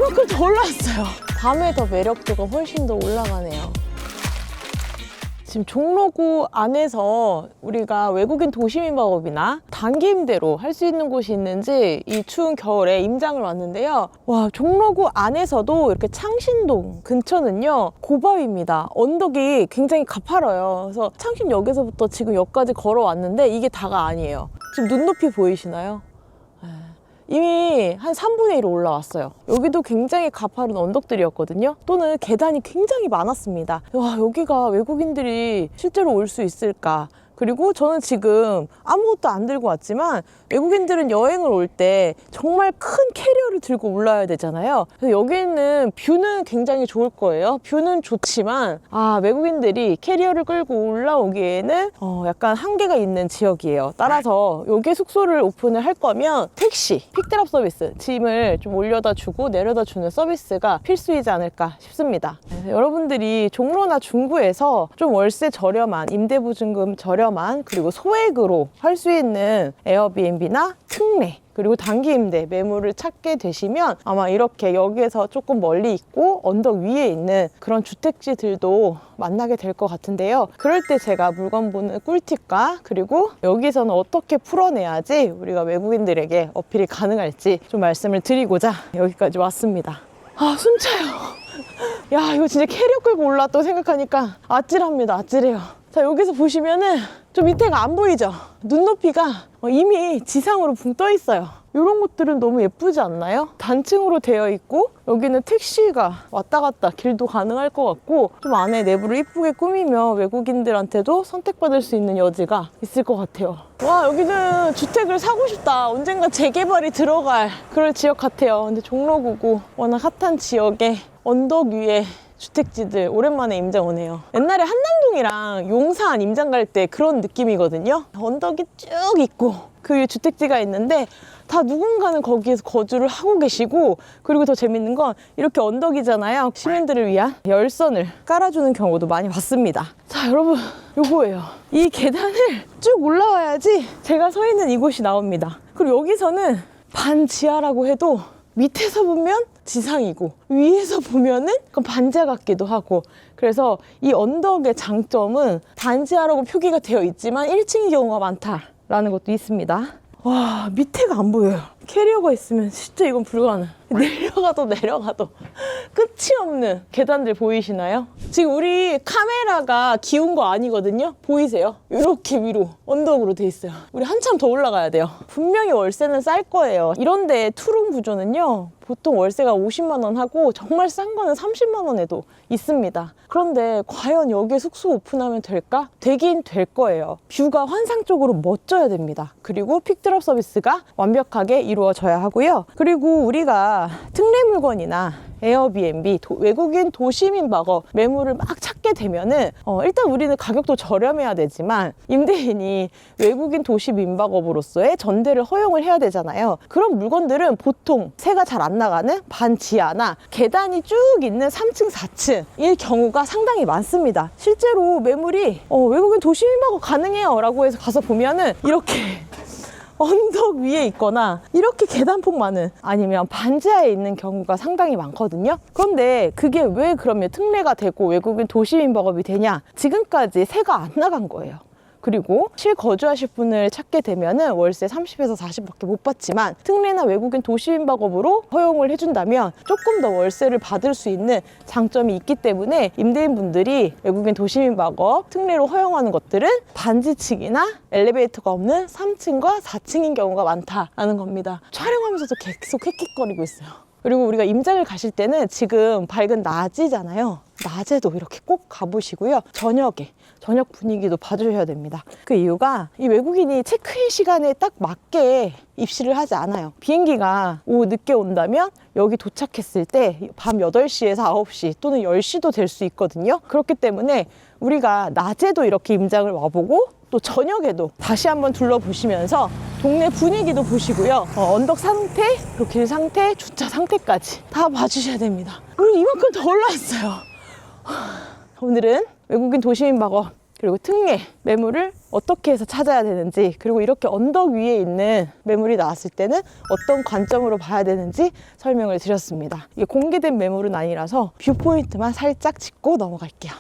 이만큼 더 올라왔어요. 밤에 더 매력도가 훨씬 더 올라가네요. 지금 종로구 안에서 우리가 외국인 도시민박업이나 단기 임대로 할 수 있는 곳이 있는지 이 추운 겨울에 임장을 왔는데요. 와, 종로구 안에서도 이렇게 창신동 근처는요 고바위입니다. 언덕이 굉장히 가파라요. 그래서 창신역에서부터 지금 역까지 걸어왔는데 이게 다가 아니에요. 지금 눈높이 보이시나요? 이미 한 3분의 1 올라왔어요. 여기도 굉장히 가파른 언덕들이었거든요. 또는 계단이 굉장히 많았습니다. 와, 여기가 외국인들이 실제로 올 수 있을까? 그리고 저는 지금 아무것도 안 들고 왔지만 외국인들은 여행을 올 때 정말 큰 캐리어를 들고 올라야 되잖아요. 그래서 여기는 뷰는 굉장히 좋을 거예요. 뷰는 좋지만 외국인들이 캐리어를 끌고 올라오기에는 약간 한계가 있는 지역이에요. 따라서 여기 숙소를 오픈을 할 거면 택시, 픽드랍 서비스, 짐을 좀 올려다 주고 내려다 주는 서비스가 필수이지 않을까 싶습니다. 그래서 여러분들이 종로나 중구에서 좀 월세 저렴한, 임대보증금 저렴한, 그리고 소액으로 할 수 있는 에어비앤비나 특례, 그리고 단기 임대 매물을 찾게 되시면 아마 이렇게 여기에서 조금 멀리 있고 언덕 위에 있는 그런 주택지들도 만나게 될 것 같은데요. 그럴 때 제가 물건 보는 꿀팁과 그리고 여기서는 어떻게 풀어내야지 우리가 외국인들에게 어필이 가능할지 좀 말씀을 드리고자 여기까지 왔습니다. 숨 차요. 야, 이거 진짜 캐리어 끌고 올라왔다고 생각하니까 아찔합니다. 아찔해요. 자, 여기서 보시면은 좀 밑에가 안 보이죠? 눈높이가 이미 지상으로 붕 떠 있어요. 이런 것들은 너무 예쁘지 않나요? 단층으로 되어 있고 여기는 택시가 왔다 갔다 길도 가능할 것 같고 좀 안에 내부를 이쁘게 꾸미면 외국인들한테도 선택받을 수 있는 여지가 있을 것 같아요. 와, 여기는 주택을 사고 싶다. 언젠가 재개발이 들어갈 그럴 지역 같아요. 근데 종로구고 워낙 핫한 지역에 언덕 위에 주택지들 오랜만에 임장 오네요. 옛날에 한남동이랑 용산 임장 갈 때 그런 느낌이거든요. 언덕이 쭉 있고 그 위에 주택지가 있는데 다 누군가는 거기에서 거주를 하고 계시고, 그리고 더 재밌는 건 이렇게 언덕이잖아요. 시민들을 위한 열선을 깔아주는 경우도 많이 봤습니다. 자, 여러분, 요거예요. 이 계단을 쭉 올라와야지 제가 서 있는 이곳이 나옵니다. 그리고 여기서는 반지하라고 해도 밑에서 보면 지상이고 위에서 보면은 반지하 같기도 하고, 그래서 이 언덕의 장점은 반지하라고 표기가 되어 있지만 1층인 경우가 많다라는 것도 있습니다. 와, 밑에가 안 보여요. 캐리어가 있으면 진짜 이건 불가능. 내려가도 내려가도 끝이 없는 계단들 보이시나요? 지금 우리 카메라가 기운 거 아니거든요. 보이세요? 이렇게 위로 언덕으로 돼 있어요. 우리 한참 더 올라가야 돼요. 분명히 월세는 쌀 거예요. 이런데 투룸 구조는요, 보통 월세가 50만 원 하고 정말 싼 거는 30만 원에도 있습니다. 그런데 과연 여기에 숙소 오픈하면 될까? 되긴 될 거예요. 뷰가 환상적으로 멋져야 됩니다. 그리고 픽드롭 서비스가 완벽하게 이루어져야 하고요. 그리고 우리가 특례 물건이나 에어비앤비, 외국인 도시민박업 매물을 막 찾게 되면은 일단 우리는 가격도 저렴해야 되지만 임대인이 외국인 도시민박업으로서의 전대를 허용을 해야 되잖아요. 그런 물건들은 보통 세가 잘 안 나가는 반지하나 계단이 쭉 있는 3층, 4층일 경우가 상당히 많습니다. 실제로 매물이 외국인 도시민박업 가능해요 라고 해서 가서 보면은 이렇게 언덕 위에 있거나 이렇게 계단폭 많은, 아니면 반지하에 있는 경우가 상당히 많거든요. 그런데 그게 왜 그러면 특례가 되고 외국인 도시민박업이 되냐? 지금까지 세가 안 나간 거예요. 그리고 실거주하실 분을 찾게 되면은 월세 30에서 40밖에 못 받지만 특례나 외국인 도시민박업으로 허용을 해준다면 조금 더 월세를 받을 수 있는 장점이 있기 때문에 임대인분들이 외국인 도시민박업 특례로 허용하는 것들은 반지층이나 엘리베이터가 없는 3층과 4층인 경우가 많다라는 겁니다. 촬영하면서도 계속 헥헥거리고 있어요. 그리고 우리가 임장을 가실 때는 지금 밝은 낮이잖아요. 낮에도 이렇게 꼭 가보시고요. 저녁 분위기도 봐주셔야 됩니다. 그 이유가 이 외국인이 체크인 시간에 딱 맞게 입실을 하지 않아요. 비행기가 오후 늦게 온다면 여기 도착했을 때 밤 8시에서 9시 또는 10시도 될 수 있거든요. 그렇기 때문에 우리가 낮에도 이렇게 임장을 와보고 또 저녁에도 다시 한번 둘러보시면서 동네 분위기도 보시고요. 언덕 상태, 그리고 길 상태, 주차 상태까지 다 봐주셔야 됩니다. 우리 이만큼 더 올라왔어요. 오늘은 외국인 도시민박업 그리고 특례 매물을 어떻게 해서 찾아야 되는지, 그리고 이렇게 언덕 위에 있는 매물이 나왔을 때는 어떤 관점으로 봐야 되는지 설명을 드렸습니다. 이게 공개된 매물은 아니라서 뷰포인트만 살짝 짚고 넘어갈게요.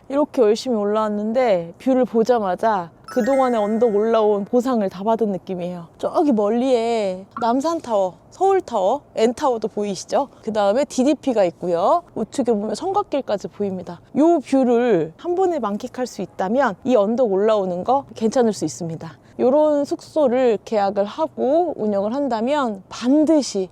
이렇게 열심히 올라왔는데 뷰를 보자마자 그동안에 언덕 올라온 보상을 다 받은 느낌이에요. 저기 멀리에 남산타워, 서울타워, N타워도 보이시죠? 그 다음에 DDP가 있고요. 우측에 보면 성곽길까지 보입니다. 이 뷰를 한 번에 만끽할 수 있다면 이 언덕 올라오는 거 괜찮을 수 있습니다. 이런 숙소를 계약을 하고 운영을 한다면 반드시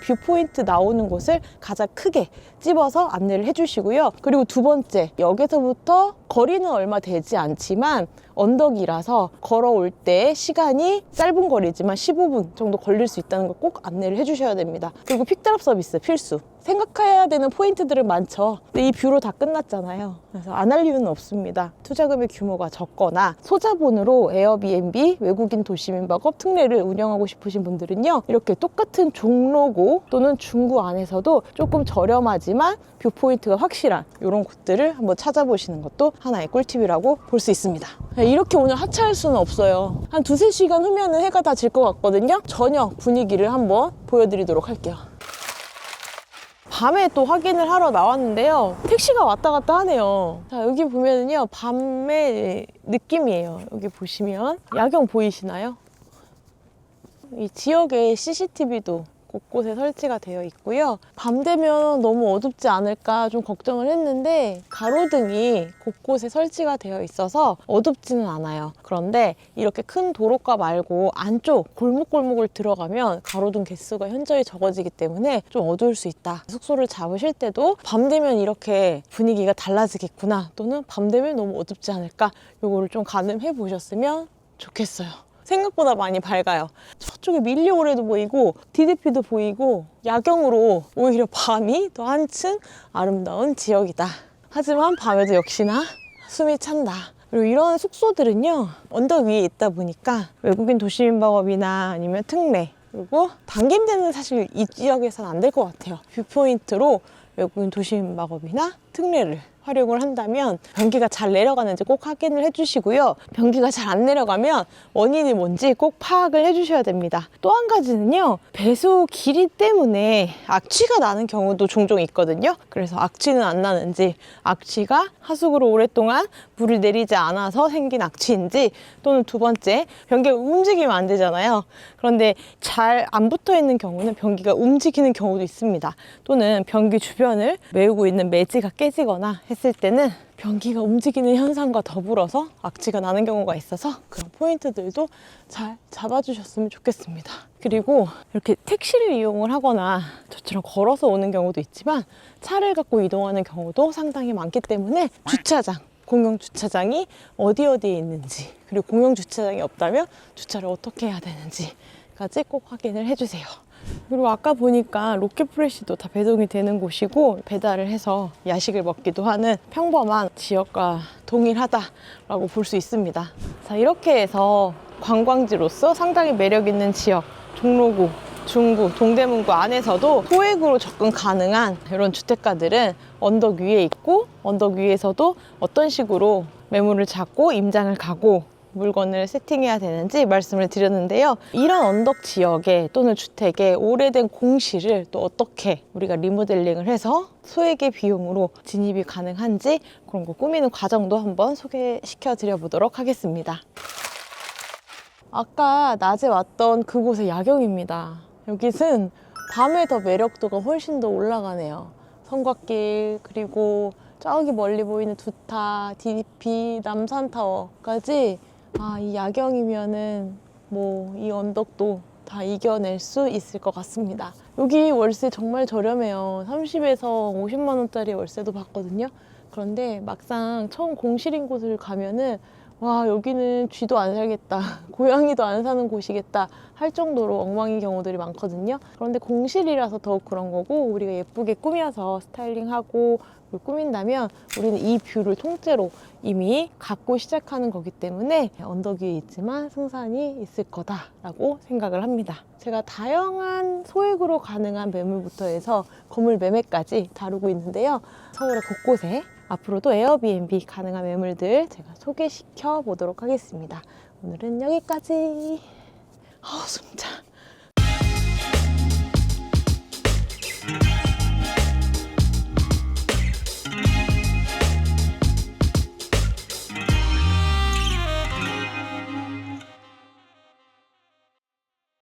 뷰포인트 나오는 곳을 가장 크게 집어서 안내를 해주시고요. 그리고 두 번째, 역에서부터 거리는 얼마 되지 않지만 언덕이라서 걸어올 때 시간이 짧은 거리지만 15분 정도 걸릴 수 있다는 걸 꼭 안내를 해주셔야 됩니다. 그리고 픽드랍 서비스 필수. 생각해야 되는 포인트들은 많죠. 근데 이 뷰로 다 끝났잖아요. 그래서 안 할 이유는 없습니다. 투자금의 규모가 적거나 소자본으로 에어비앤비, 외국인 도시민박업 특례를 운영하고 싶으신 분들은요, 이렇게 똑같은 종로구 또는 중구 안에서도 조금 저렴하지만 뷰포인트가 확실한 이런 곳들을 한번 찾아보시는 것도 하나의 꿀팁이라고 볼 수 있습니다. 이렇게 오늘 하차할 수는 없어요. 한 2~3시간 후면 해가 다 질 것 같거든요. 저녁 분위기를 한번 보여드리도록 할게요. 밤에 또 확인을 하러 나왔는데요. 택시가 왔다 갔다 하네요. 자, 여기 보면은요, 밤의 느낌이에요. 여기 보시면 야경 보이시나요? 이 지역에 CCTV도 곳곳에 설치가 되어 있고요. 밤 되면 너무 어둡지 않을까 좀 걱정을 했는데 가로등이 곳곳에 설치가 되어 있어서 어둡지는 않아요. 그런데 이렇게 큰 도로가 말고 안쪽 골목골목을 들어가면 가로등 개수가 현저히 적어지기 때문에 좀 어두울 수 있다. 숙소를 잡으실 때도 밤 되면 이렇게 분위기가 달라지겠구나, 또는 밤 되면 너무 어둡지 않을까, 요거를 좀 가늠해 보셨으면 좋겠어요. 생각보다 많이 밝아요. 저쪽에 밀리오레도 보이고 DDP도 보이고 야경으로 오히려 밤이 더 한층 아름다운 지역이다. 하지만 밤에도 역시나 숨이 찬다. 그리고 이런 숙소들은요, 언덕 위에 있다 보니까 외국인 도시민박업이나 아니면 특례, 그리고 단기임대는 사실 이 지역에서는 안 될 것 같아요. 뷰포인트로 외국인 도시민박업이나 특례를 활용을 한다면 변기가 잘 내려가는지 꼭 확인을 해주시고요. 변기가 잘 안 내려가면 원인이 뭔지 꼭 파악을 해주셔야 됩니다. 또 한 가지는요, 배수 길이 때문에 악취가 나는 경우도 종종 있거든요. 그래서 악취는 안 나는지, 악취가 하수구로 오랫동안 물을 내리지 않아서 생긴 악취인지, 또는 두 번째, 변기가 움직이면 안 되잖아요. 그런데 잘 안 붙어 있는 경우는 변기가 움직이는 경우도 있습니다. 또는 변기 주변을 메우고 있는 매지가 깨지거나 했을 때는 변기가 움직이는 현상과 더불어서 악취가 나는 경우가 있어서 그런 포인트들도 잘 잡아주셨으면 좋겠습니다. 그리고 이렇게 택시를 이용을 하거나 저처럼 걸어서 오는 경우도 있지만 차를 갖고 이동하는 경우도 상당히 많기 때문에 주차장, 공영 주차장이 어디에 있는지, 그리고 공영 주차장이 없다면 주차를 어떻게 해야 되는지까지 꼭 확인을 해주세요. 그리고 아까 보니까 로켓프레시도 다 배송이 되는 곳이고 배달을 해서 야식을 먹기도 하는 평범한 지역과 동일하다라고 볼 수 있습니다. 자, 이렇게 해서 관광지로서 상당히 매력 있는 지역, 종로구, 중구, 동대문구 안에서도 소액으로 접근 가능한 이런 주택가들은 언덕 위에 있고, 언덕 위에서도 어떤 식으로 매물을 잡고 임장을 가고 물건을 세팅해야 되는지 말씀을 드렸는데요. 이런 언덕 지역에 또는 주택에 오래된 공실을 또 어떻게 우리가 리모델링을 해서 소액의 비용으로 진입이 가능한지 그런 거 꾸미는 과정도 한번 소개시켜 드려 보도록 하겠습니다. 아까 낮에 왔던 그곳의 야경입니다. 여기는 밤에 더 매력도가 훨씬 더 올라가네요. 성곽길, 그리고 저기 멀리 보이는 두타, DDP, 남산타워까지 이 야경이면은 뭐 이 언덕도 다 이겨낼 수 있을 것 같습니다. 여기 월세 정말 저렴해요. 30에서 50만 원짜리 월세도 받거든요. 그런데 막상 처음 공실인 곳을 가면은 와, 여기는 쥐도 안 살겠다, 고양이도 안 사는 곳이겠다 할 정도로 엉망인 경우들이 많거든요. 그런데 공실이라서 더욱 그런 거고, 우리가 예쁘게 꾸며서 스타일링하고 꾸민다면 우리는 이 뷰를 통째로 이미 갖고 시작하는 거기 때문에 언덕 위에 있지만 승산이 있을 거다라고 생각을 합니다. 제가 다양한 소액으로 가능한 매물부터 해서 건물 매매까지 다루고 있는데요. 서울의 곳곳에 앞으로도 에어비앤비 가능한 매물들 제가 소개시켜 보도록 하겠습니다. 오늘은 여기까지. 숨차.